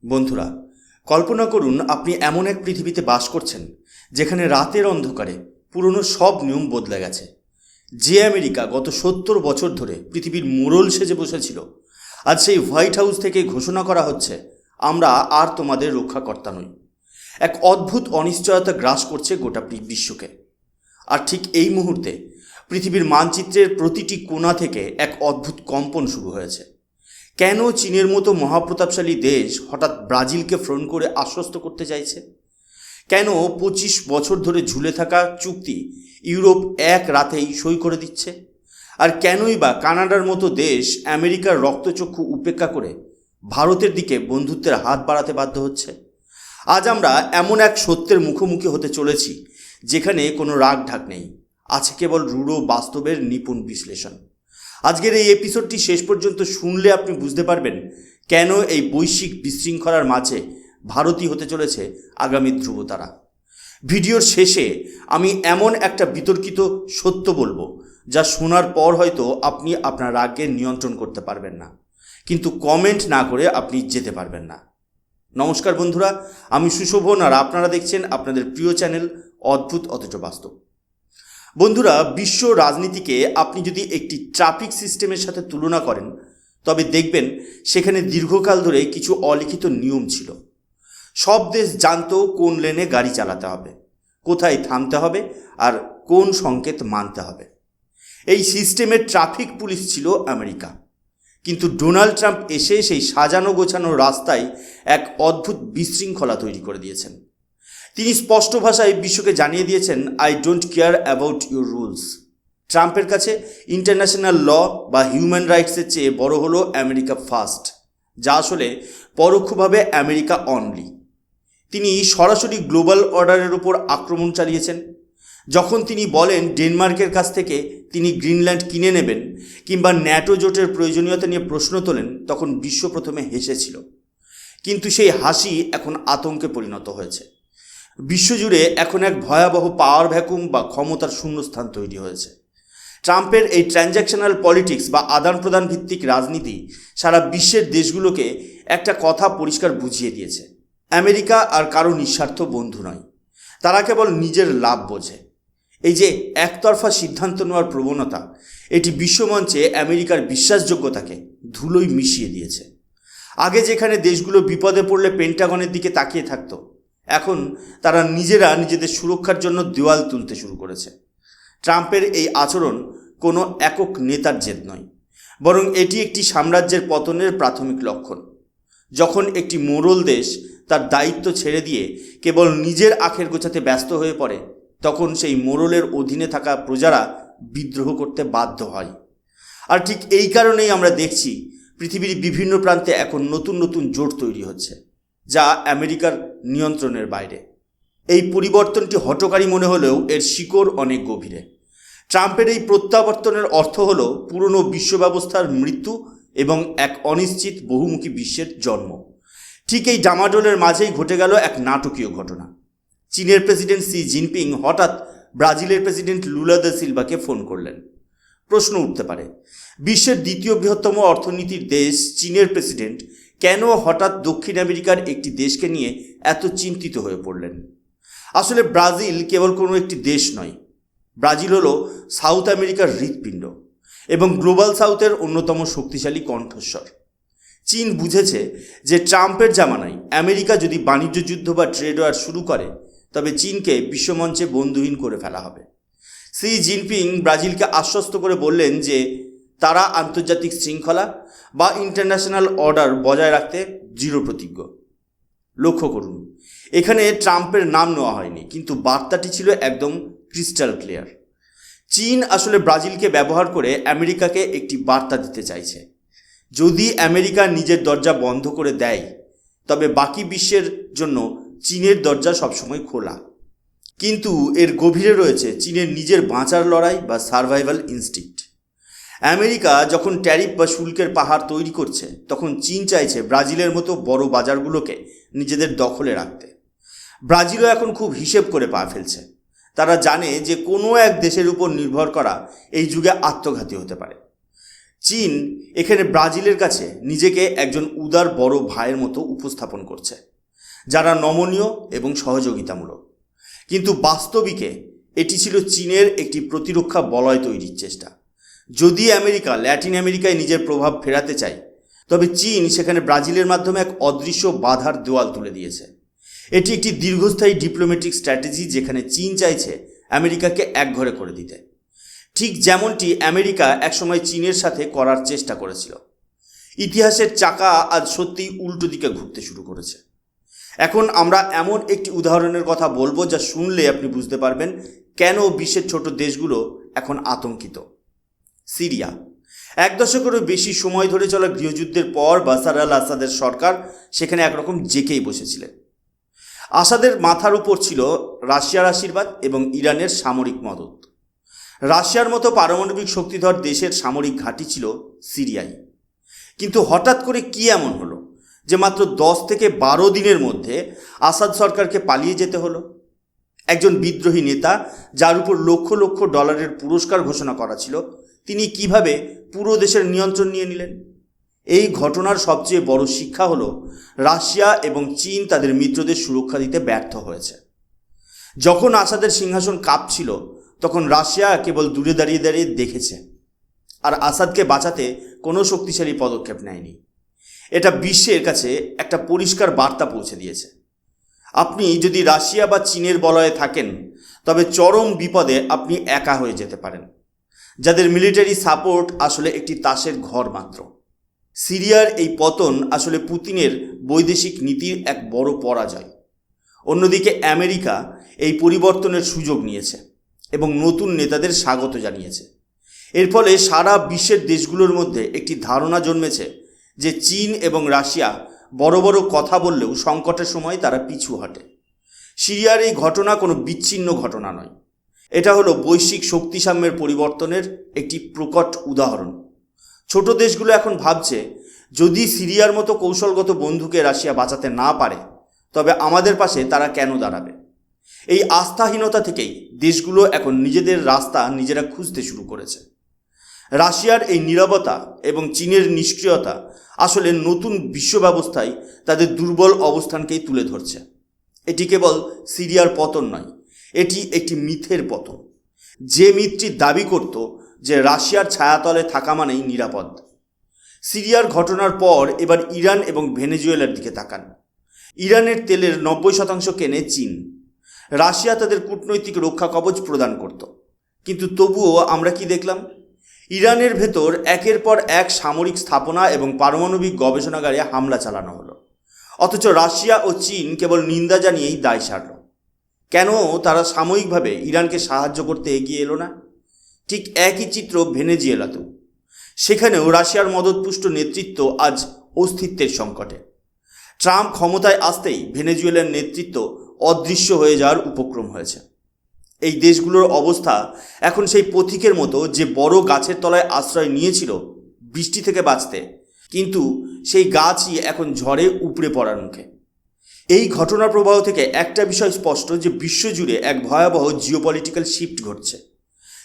বন্ধুরা, কল্পনা করুন আপনি এমন এক পৃথিবীতে বাস করছেন যেখানে রাতের অন্ধকারে পুরনো সব নিয়ম বদলে গেছে। যে আমেরিকা গত 70 বছর ধরে পৃথিবীর মোড়ল সেজে বসেছিল, আজ সেই হোয়াইট হাউস থেকে ঘোষণা করা হচ্ছে, আমরা আর তোমাদের রক্ষাকর্তা নই। এক অদ্ভুত অনিশ্চয়তা গ্রাস করছে গোটা বিশ্বকে। আর ঠিক এই মুহূর্তে পৃথিবীর মানচিত্রের প্রতিটি কোণা থেকে এক অদ্ভুত কম্পন শুরু হয়েছে। কেন চীনের মতো মহাপ্রতাপশালী দেশ হঠাৎ ব্রাজিলকে ফোন করে আশ্বস্ত করতে চাইছে? কেন 25 বছর ধরে ঝুলে থাকা চুক্তি ইউরোপ এক রাতেই সই করে দিচ্ছে? আর কেনই বা কানাডার মতো দেশ আমেরিকার রক্তচক্ষু উপেক্ষা করে ভারতের দিকে বন্ধুত্বের হাত বাড়াতে বাধ্য হচ্ছে? আজ আমরা এমন এক সত্যের মুখোমুখি হতে চলেছি যেখানে কোনো রাগ ঢাক নেই, আছে কেবল রূঢ় বাস্তবের নিপুণ বিশ্লেষণ। আজকের এই এপিসোডটি শেষ পর্যন্ত শুনলে আপনি বুঝতে পারবেন কেন এই বৈশ্বিক বিশৃঙ্খলার মাঝে ভারতই হতে চলেছে আগামী ধ্রুবতারা। ভিডিওর শেষে আমি এমন একটা বিতর্কিত সত্য বলবো যা শোনার পর হয়তো আপনি আপনার রাগকে নিয়ন্ত্রণ করতে পারবেন না, কিন্তু কমেন্ট না করে আপনি যেতে পারবেন না। নমস্কার বন্ধুরা, আমি সুশোভন আর আপনারা দেখছেন আপনাদের প্রিয় চ্যানেল অদ্ভুত অথচ বাস্তব। বন্ধুরা, বিশ্ব রাজনীতিকে আপনি যদি একটি ট্রাফিক সিস্টেমের সাথে তুলনা করেন তবে দেখবেন সেখানে দীর্ঘকাল ধরে কিছু অলিখিত নিয়ম ছিল। সব দেশ জানতো কোন লেনে গাড়ি চালাতে হবে, কোথায় থামতে হবে আর কোন সংকেত মানতে হবে। এই সিস্টেমের ট্রাফিক পুলিশ ছিল আমেরিকা। কিন্তু ডোনাল্ড ট্রাম্প এসে সেই সাজানো গোছানো রাস্তায় এক অদ্ভুত বিশৃঙ্খলা তৈরি করে দিয়েছেন। তিনি স্পষ্ট ভাষায় বিশ্বকে জানিয়ে দিয়েছেন, I don't care about your rules. ট্রাম্পের কাছে ইন্টারন্যাশনাল ল বা হিউম্যান রাইটসের চেয়ে বড় হলো আমেরিকা ফার্স্ট, যা আসলে পরোক্ষভাবে আমেরিকা অনলি। তিনি সরাসরি গ্লোবাল অর্ডারের উপর আক্রমণ চালিয়েছেন। যখন তিনি বলেন ডেনমার্কের কাছ থেকে তিনি গ্রিনল্যান্ড কিনে নেবেন কিংবা ন্যাটো জোটের প্রয়োজনীয়তা নিয়ে প্রশ্ন তোলেন, তখন বিশ্ব প্রথমে হেসেছিল, কিন্তু সেই হাসি এখন আতঙ্কে পরিণত হয়েছে। বিশ্বজুড়ে এখন এক ভয়াবহ পাওয়ার ভ্যাকুম বা ক্ষমতার শূন্যস্থান তৈরি হয়েছে। ট্রাম্পের এই ট্রানজ্যাকশনাল পলিটিক্স বা আদান প্রদান ভিত্তিক রাজনীতি সারা বিশ্বের দেশগুলোকে একটা কথা পরিষ্কার বুঝিয়ে দিয়েছে, আমেরিকা আর কারো নিঃস্বার্থ বন্ধু নয়, তারা কেবল নিজের লাভ বোঝে। এই যে একতরফা সিদ্ধান্ত নেওয়ার প্রবণতা, এটি বিশ্বমঞ্চে আমেরিকার বিশ্বাসযোগ্যতাকে ধুলোয় মিশিয়ে দিয়েছে। আগে যেখানে দেশগুলো বিপদে পড়লে পেন্টাগনের দিকে তাকিয়ে থাকতো, এখন তারা নিজেরা নিজেদের সুরক্ষার জন্য দেওয়াল তুলতে শুরু করেছে। ট্রাম্পের এই আচরণ কোনো একক নেতার জেদ নয়, বরং এটি একটি সাম্রাজ্যের পতনের প্রাথমিক লক্ষণ। যখন একটি মোড়ল দেশ তার দায়িত্ব ছেড়ে দিয়ে কেবল নিজের আখের গোছাতে ব্যস্ত হয়ে পড়ে, তখন সেই মোড়লের অধীনে থাকা প্রজারা বিদ্রোহ করতে বাধ্য হয়। আর ঠিক এই কারণেই আমরা দেখছি পৃথিবীর বিভিন্ন প্রান্তে এখন নতুন নতুন জোট তৈরি হচ্ছে, যা আমেরিকার নিয়ন্ত্রণের বাইরে। এই পরিবর্তনটি হঠকারী মনে হলেও এর শিকড় অনেক গভীরে। ট্রাম্পের এই প্রত্যাবর্তনের অর্থ হল পুরনো বিশ্ব ব্যবস্থার মৃত্যু এবং এক অনিশ্চিত বহুমুখী বিশ্বের জন্ম। ঠিক এই ডামাডোলের মাঝেই ঘটে গেল এক নাটকীয় ঘটনা। চীনের প্রেসিডেন্ট শি জিনপিং হঠাৎ ব্রাজিলের প্রেসিডেন্ট লুলা দা সিলভাকে ফোন করলেন। প্রশ্ন উঠতে পারে, বিশ্বের দ্বিতীয় বৃহত্তম অর্থনীতির দেশ চীনের প্রেসিডেন্ট কেন হঠাৎ দক্ষিণ আমেরিকার একটি দেশকে নিয়ে এত চিন্তিত হয়ে পড়লেন? আসলে ব্রাজিল কেবল কোনো একটি দেশ নয়, ব্রাজিল হলো সাউথ আমেরিকার হৃৎপিণ্ড এবং গ্লোবাল সাউথের অন্যতম শক্তিশালী কণ্ঠস্বর। চীন বুঝেছে যে ট্রাম্পের জামানায় আমেরিকা যদি বাণিজ্য যুদ্ধ বা ট্রেড ওয়ার শুরু করে, তবে চীনকে বিশ্বমঞ্চে বন্ধুহীন করে ফেলা হবে। শি জিনপিং ব্রাজিলকে আশ্বস্ত করে বললেন যে তারা আন্তর্জাতিক শৃঙ্খলা বা ইন্টারন্যাশনাল অর্ডার বজায় রাখতে দৃঢ় প্রতিজ্ঞ। লক্ষ্য করুন, এখানে ট্রাম্পের নাম নেওয়া হয়নি, কিন্তু বার্তাটি ছিল একদম ক্রিস্টাল ক্লিয়ার। চীন আসলে ব্রাজিলকে ব্যবহার করে আমেরিকাকে একটি বার্তা দিতে চাইছে, যদি আমেরিকা নিজের দরজা বন্ধ করে দেয় তবে বাকি বিশ্বের জন্য চীনের দরজা সবসময় খোলা। কিন্তু এর গভীরে রয়েছে চীনের নিজের বাঁচার লড়াই বা সার্ভাইভাল ইনস্টিংক্ট। আমেরিকা যখন ট্যারিফ বা শুল্কের পাহাড় তৈরি করছে, তখন চীন চাইছে ব্রাজিলের মতো বড় বাজারগুলোকে নিজেদের দখলে রাখতে। ব্রাজিলও এখন খুব হিসেব করে পা ফেলছে। তারা জানে যে কোনো এক দেশের উপর নির্ভর করা এই যুগে আত্মঘাতী হতে পারে। চীন এখানে ব্রাজিলের কাছে নিজেকে একজন উদার বড় ভাইয়ের মতো উপস্থাপন করছে, যারা নমনীয় এবং সহযোগিতামূলক। কিন্তু বাস্তবিকে এটি ছিল চীনের একটি প্রতিরক্ষা বলয় তৈরির চেষ্টা। যদি আমেরিকা ল্যাটিন আমেরিকায় নিজের প্রভাব ফেরাতে চায়, তবে চীন সেখানে ব্রাজিলের মাধ্যমে এক অদৃশ্য বাধার দেওয়াল তুলে দিয়েছে। এটি একটি দীর্ঘস্থায়ী ডিপ্লোম্যাটিক স্ট্র্যাটেজি, যেখানে চীন চাইছে আমেরিকাকে একঘরে করে দিতে, ঠিক যেমনটি আমেরিকা একসময় চীনের সাথে করার চেষ্টা করেছিল। ইতিহাসের চাকা আজ সত্যিই উল্টো দিকে ঘুরতে শুরু করেছে। এখন আমরা এমন একটি উদাহরণের কথা বলবো যা শুনলে আপনি বুঝতে পারবেন কেন বিশ্বের ছোট দেশগুলো এখন আতঙ্কিত। সিরিয়া। 1 দশকেরও বেশি সময় ধরে চলা গৃহযুদ্ধের পর বাশার আল আসাদের সরকার সেখানে একরকম জেকেই বসেছিলেন। আসাদের মাথার উপর ছিল রাশিয়ার আশীর্বাদ এবং ইরানের সামরিক মদত। রাশিয়ার মতো পারমাণবিক শক্তিধর দেশের সামরিক ঘাঁটি ছিল সিরিয়ায়। কিন্তু হঠাৎ করে কি এমন হলো যে মাত্র 10 থেকে 12 দিনের মধ্যে আসাদ সরকারকে পালিয়ে যেতে হলো? একজন বিদ্রোহী নেতা, যার উপর লক্ষ লক্ষ ডলারের পুরস্কার ঘোষণা করা ছিল, তিনি কিভাবে পুরো দেশের নিয়ন্ত্রণ নিয়ে নিলেন? এই ঘটনার সবচেয়ে বড় শিক্ষা হলো রাশিয়া এবং চীন তাদের মিত্রদের সুরক্ষা দিতে ব্যর্থ হয়েছে। যখন আসাদের সিংহাসন কাঁপছিল, তখন রাশিয়া কেবল দূরে দাঁড়িয়ে দাঁড়িয়ে দেখেছে, আর আসাদকে বাঁচাতে কোনো শক্তিশালী পদক্ষেপ নেয়নি। এটা বিশ্বের কাছে একটা পরিষ্কার বার্তা পৌঁছে দিয়েছে। আপনি যদি রাশিয়া বা চীনের বলয়ে থাকেন, তবে চরম বিপদে আপনি একা হয়ে যেতে পারেন, যাদের মিলিটারি সাপোর্ট আসলে একটি তাসের ঘর মাত্র। সিরিয়ার এই পতন আসলে পুতিনের বৈদেশিক নীতির এক বড় পরাজয়। অন্যদিকে আমেরিকা এই পরিবর্তনের সুযোগ নিয়েছে এবং নতুন নেতাদের স্বাগত জানিয়েছে। এর ফলে সারা বিশ্বের দেশগুলোর মধ্যে একটি ধারণা জন্মেছে যে চীন এবং রাশিয়া বড় বড় কথা বললেও সংকটের সময় তারা পিছু হটে। সিরিয়ার এই ঘটনা কোনো বিচ্ছিন্ন ঘটনা নয়, এটা হলো বৈশ্বিক শক্তিসাম্যের পরিবর্তনের একটি প্রকট উদাহরণ। ছোট দেশগুলো এখন ভাবছে, যদি সিরিয়ার মতো কৌশলগত বন্ধুকে রাশিয়া বাঁচাতে না পারে, তবে আমাদের পাশে তারা কেন দাঁড়াবে? এই আস্থাহীনতা থেকেই দেশগুলো এখন নিজেদের রাস্তা নিজেরা খুঁজতে শুরু করেছে। রাশিয়ার এই নীরবতা এবং চীনের নিষ্ক্রিয়তা আসলে নতুন বিশ্ব ব্যবস্থায় তাদের দুর্বল অবস্থানকেই তুলে ধরছে। এটি কেবল সিরিয়ার পতন নয়, এটি একটি মিথের পতন, যে মিথটি দাবি করত যে রাশিয়ার ছায়াতলে থাকা মানেই নিরাপদ। সিরিয়ার ঘটনার পর এবার ইরান এবং ভেনেজুয়েলার দিকে তাকান। ইরানের তেলের 90% কেনে চীন। রাশিয়া তাদের কূটনৈতিক রক্ষা কবচ প্রদান করত, কিন্তু তবুও আমরা কি দেখলাম? ইরানের ভেতর একের পর এক সামরিক স্থাপনা এবং পারমাণবিক গবেষণাগারে হামলা চালানো হলো, অথচ রাশিয়া ও চীন কেবল নিন্দা জানিয়েই দায় সারল। কেন তারা সাময়িকভাবে ইরানকে সাহায্য করতে এগিয়ে এলো না? ঠিক একই চিত্র ভেনেজুয়েলাতেও। সেখানেও রাশিয়ার মদতপুষ্ট নেতৃত্ব আজ অস্তিত্বের সংকটে। ট্রাম্প ক্ষমতায় আসতেই ভেনেজুয়েলার নেতৃত্ব অদৃশ্য হয়ে যাওয়ার উপক্রম হয়েছে। এই দেশগুলোর অবস্থা এখন সেই পথিকের মতো, যে বড় গাছের তলায় আশ্রয় নিয়েছিল বৃষ্টি থেকে বাঁচতে, কিন্তু সেই গাছই এখন ঝড়ে উপড়ে পড়ার মুখে। এই ঘটনার প্রবাহ থেকে একটা বিষয় স্পষ্ট, যে বিশ্বজুড়ে এক ভয়াবহ জিওপলিটিক্যাল শিফট ঘটছে।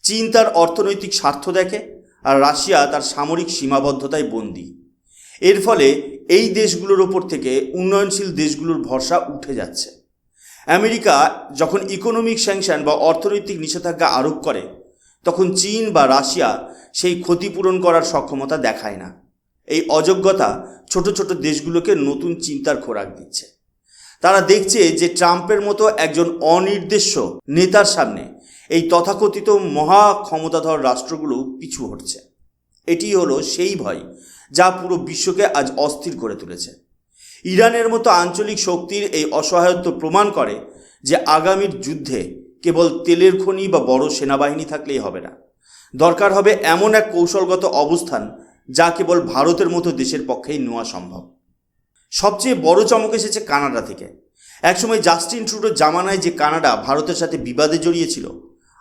চীন তার অর্থনৈতিক স্বার্থ দেখে, আর রাশিয়া তার সামরিক সীমাবদ্ধতায় বন্দী। এর ফলে এই দেশগুলোর ওপর থেকে উন্নয়নশীল দেশগুলোর ভরসা উঠে যাচ্ছে। আমেরিকা যখন ইকোনমিক স্যাংশন বা অর্থনৈতিক নিষেধাজ্ঞা আরোপ করে, তখন চীন বা রাশিয়া সেই ক্ষতিপূরণ করার সক্ষমতা দেখায় না। এই অযোগ্যতা ছোট ছোট দেশগুলোকে নতুন চিন্তার খোরাক দিচ্ছে। তারা দেখছে যে ট্রাম্পের মতো একজন অনির্দেশ্য নেতার সামনে এই তথাকথিত মহা ক্ষমতাধর রাষ্ট্রগুলো পিছু হটছে। এটি হলো সেই ভয় যা পুরো বিশ্বকে আজ অস্থির করে তুলেছে। ইরানের মতো আঞ্চলিক শক্তির এই অসহায়ত্ব প্রমাণ করে যে আগামীর যুদ্ধে কেবল তেলের খনি বা বড় সেনাবাহিনী থাকলেই হবে না। দরকার হবে এমন এক কৌশলগত অবস্থান যা কেবল ভারতের মতো দেশের পক্ষেই নেওয়া সম্ভব। সবচেয়ে বড় চমক এসেছে কানাডা থেকে। একসময় জাস্টিন ট্রুডোর জামানায় যে কানাডা ভারতের সাথে বিবাদে জড়িয়েছিল,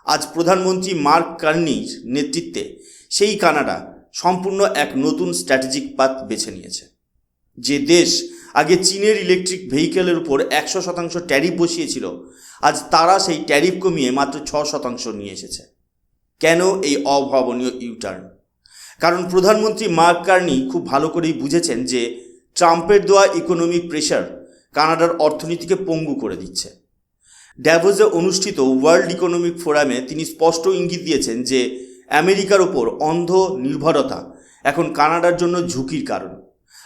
আজ প্রধানমন্ত্রী মার্ক কার্নির নেতৃত্বে সেই কানাডা সম্পূর্ণ এক নতুন স্ট্র্যাটেজিক পাথ বেছে নিয়েছে। যে দেশ আগে চীনের ইলেকট্রিক ভেহিকেলের উপর 100% ট্যারিফ বসিয়েছিল, আজ তারা সেই ট্যারিফ কমিয়ে মাত্র 6% নিয়ে এসেছে। কেন এই অভাবনীয় ইউটার্ন? কারণ প্রধানমন্ত্রী মার্ক কার্নি খুব ভালো করেই বুঝেছেন যে ট্রাম্পের দেওয়া ইকোনমিক প্রেশার কানাডার অর্থনীতিকে পঙ্গু করে দিচ্ছে। ড্যাভোসে অনুষ্ঠিত ওয়ার্ল্ড ইকোনমিক ফোরামে তিনি স্পষ্ট ইঙ্গিত দিয়েছেন যে আমেরিকার ওপর অন্ধ নির্ভরতা এখন কানাডার জন্য ঝুঁকির কারণ।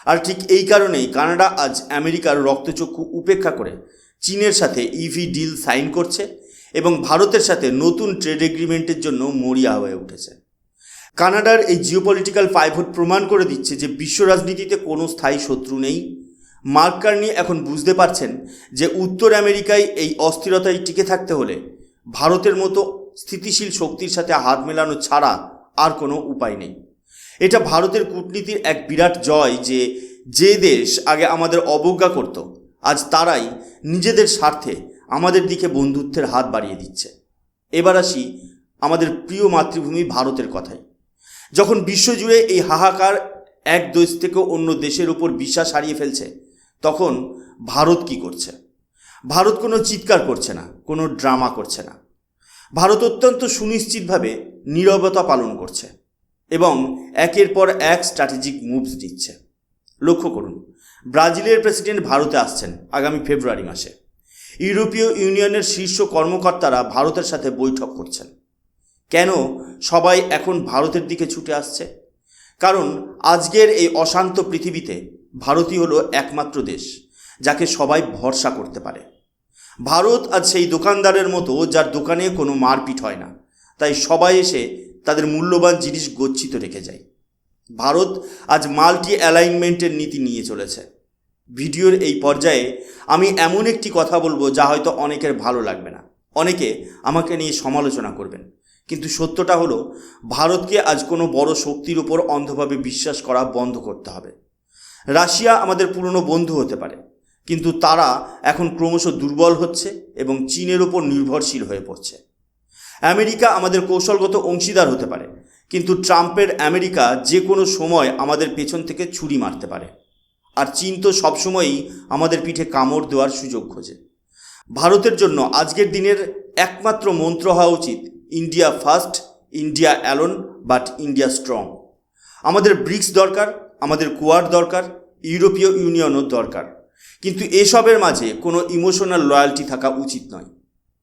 আর ঠিক এই কারণেই কানাডা আজ আমেরিকার রক্তচক্ষু উপেক্ষা করে চীনের সাথে ইভি ডিল সাইন করছে এবং ভারতের সাথে নতুন ট্রেড এগ্রিমেন্টের জন্য মরিয়া হয়ে উঠেছে। কানাডার এই জিওপলিটিক্যাল পাইভট প্রমাণ করে দিচ্ছে যে বিশ্ব রাজনীতিতে কোনো স্থায়ী শত্রু নেই। মার্ক কার্নি এখন বুঝতে পারছেন যে উত্তর আমেরিকায় এই অস্থিরতায় টিকে থাকতে হলে ভারতের মতো স্থিতিশীল শক্তির সাথে হাত মেলানো ছাড়া আর কোনো উপায় নেই। এটা ভারতের কূটনীতির এক বিরাট জয় যে দেশ আগে আমাদের অবজ্ঞা করত, আজ তারাই নিজেদের স্বার্থে আমাদের দিকে বন্ধুত্বের হাত বাড়িয়ে দিচ্ছে। এবার আসি আমাদের প্রিয় মাতৃভূমি ভারতের কথায়। যখন বিশ্বজুড়ে এই হাহাকার এক দেশ থেকে অন্য দেশের উপর বিশ্বাস হারিয়ে ফেলছে, তখন ভারত কি করছে? ভারত কোনো চিৎকার করছে না, কোনো ড্রামা করছে না। ভারত অত্যন্ত সুনিশ্চিতভাবে নীরবতা পালন করছে এবং একের পর এক স্ট্র্যাটেজিক মুভস নিচ্ছে। লক্ষ্য করুন, ব্রাজিলের প্রেসিডেন্ট ভারতে আসছেন আগামী ফেব্রুয়ারি মাসে। ইউরোপীয় ইউনিয়নের শীর্ষ কর্মকর্তারা ভারতের সাথে বৈঠক করছেন। কেন সবাই এখন ভারতের দিকে ছুটে আসছে? কারণ আজকের এই অশান্ত পৃথিবীতে ভারতই হলো একমাত্র দেশ যাকে সবাই ভরসা করতে পারে। ভারত আজ সেই দোকানদারের মতো যার দোকানে কোনো মারপিট হয় না, তাই সবাই এসে তাদের মূল্যবান জিনিস গচ্ছিত রেখে যায়। ভারত আজ মাল্টি অ্যালাইনমেন্টের নীতি নিয়ে চলেছে। ভিডিওর এই পর্যায়ে আমি এমন একটি কথা বলবো যা হয়তো অনেকের ভালো লাগবে না, অনেকে আমাকে নিয়ে সমালোচনা করবেন, কিন্তু সত্যটা হলো ভারতকে আজ কোনো বড় শক্তির উপর অন্ধভাবে বিশ্বাস করা বন্ধ করতে হবে। রাশিয়া আমাদের পুরনো বন্ধু হতে পারে, কিন্তু তারা এখন ক্রমশ দুর্বল হচ্ছে এবং চীনের ওপর নির্ভরশীল হয়ে পড়ছে। আমেরিকা আমাদের কৌশলগত অংশীদার হতে পারে, কিন্তু ট্রাম্পের আমেরিকা যে কোনো সময় আমাদের পেছন থেকে ছুরি মারতে পারে। আর চীন তো সবসময়ই আমাদের পিঠে কামড় দেওয়ার সুযোগ খোঁজে। ভারতের জন্য আজকের দিনের একমাত্র মন্ত্র হওয়া উচিত India first, India alone but India strong. আমাদের ব্রিক্স দরকার, আমাদের কোয়াড দরকার, ইউরোপীয় ইউনিয়নও দরকার, কিন্তু এসবের মাঝে কোনো ইমোশনাল লয়্যালটি থাকা উচিত নয়।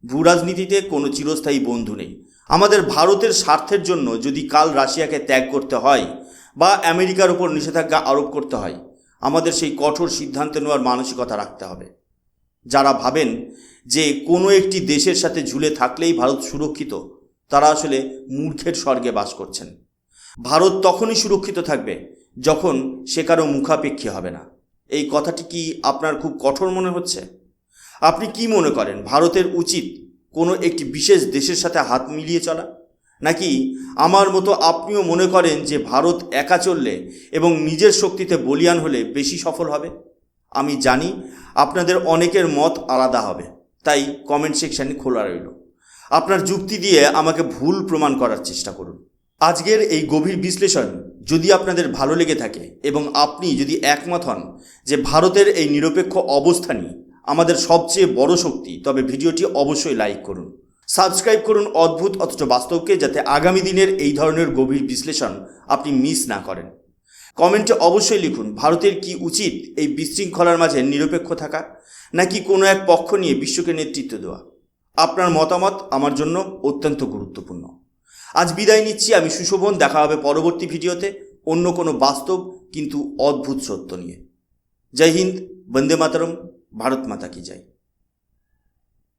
ভূরাজনীতিতে কোনো চিরস্থায়ী বন্ধু নেই। আমাদের ভারতের স্বার্থের জন্য যদি কাল রাশিয়াকে ত্যাগ করতে হয় বা আমেরিকার উপর নিষেধাজ্ঞা আরোপ করতে হয়, আমাদের সেই কঠোর সিদ্ধান্ত নেওয়ার মানসিকতা রাখতে হবে। যারা ভাবেন যে কোনো একটি দেশের সাথে ঝুলে থাকলেই ভারত সুরক্ষিত, তারা আসলে মূর্খের স্বর্গে বাস করছেন। ভারত তখনই সুরক্ষিত থাকবে যখন সে কারো মুখাপেক্ষী হবে না। এই কথাটি কি আপনার খুব কঠোর মনে হচ্ছে? আপনি কি মনে করেন, ভারতের উচিত কোনো একটি বিশেষ দেশের সাথে হাত মিলিয়ে চলা, নাকি আমার মতো আপনিও মনে করেন যে ভারত একা চললে এবং নিজের শক্তিতে বলীয়ান হলে বেশি সফল হবে? আমি জানি আপনাদের অনেকের মত আলাদা হবে, তাই কমেন্ট সেকশানে খোলা রইল। আপনার যুক্তি দিয়ে আমাকে ভুল প্রমাণ করার চেষ্টা করুন। আজকের এই গভীর বিশ্লেষণ যদি আপনাদের ভালো লেগে থাকে এবং আপনি যদি একমত হন যে ভারতের এই নিরপেক্ষ অবস্থানই আমাদের সবচেয়ে বড় শক্তি, তবে ভিডিওটি অবশ্যই লাইক করুন, সাবস্ক্রাইব করুন অদ্ভুত অথচ বাস্তবকে, যাতে আগামী দিনের এই ধরনের গভীর বিশ্লেষণ আপনি মিস না করেন। কমেন্টে অবশ্যই লিখুন ভারতের কি উচিত, এই বিশৃঙ্খলার মাঝে নিরপেক্ষ থাকা নাকি কোনো এক পক্ষ নিয়ে বিশ্বকে নেতৃত্ব দেওয়া। আপনার মতামত আমার জন্য অত্যন্ত গুরুত্বপূর্ণ। আজ বিদায় নিচ্ছি, আমি সুশোভন। দেখা হবে পরবর্তী ভিডিওতে অন্য কোনো বাস্তব কিন্তু অদ্ভুত সত্য নিয়ে। জয় হিন্দ, বন্দে মাতরম, ভারত মাতা কি জয়।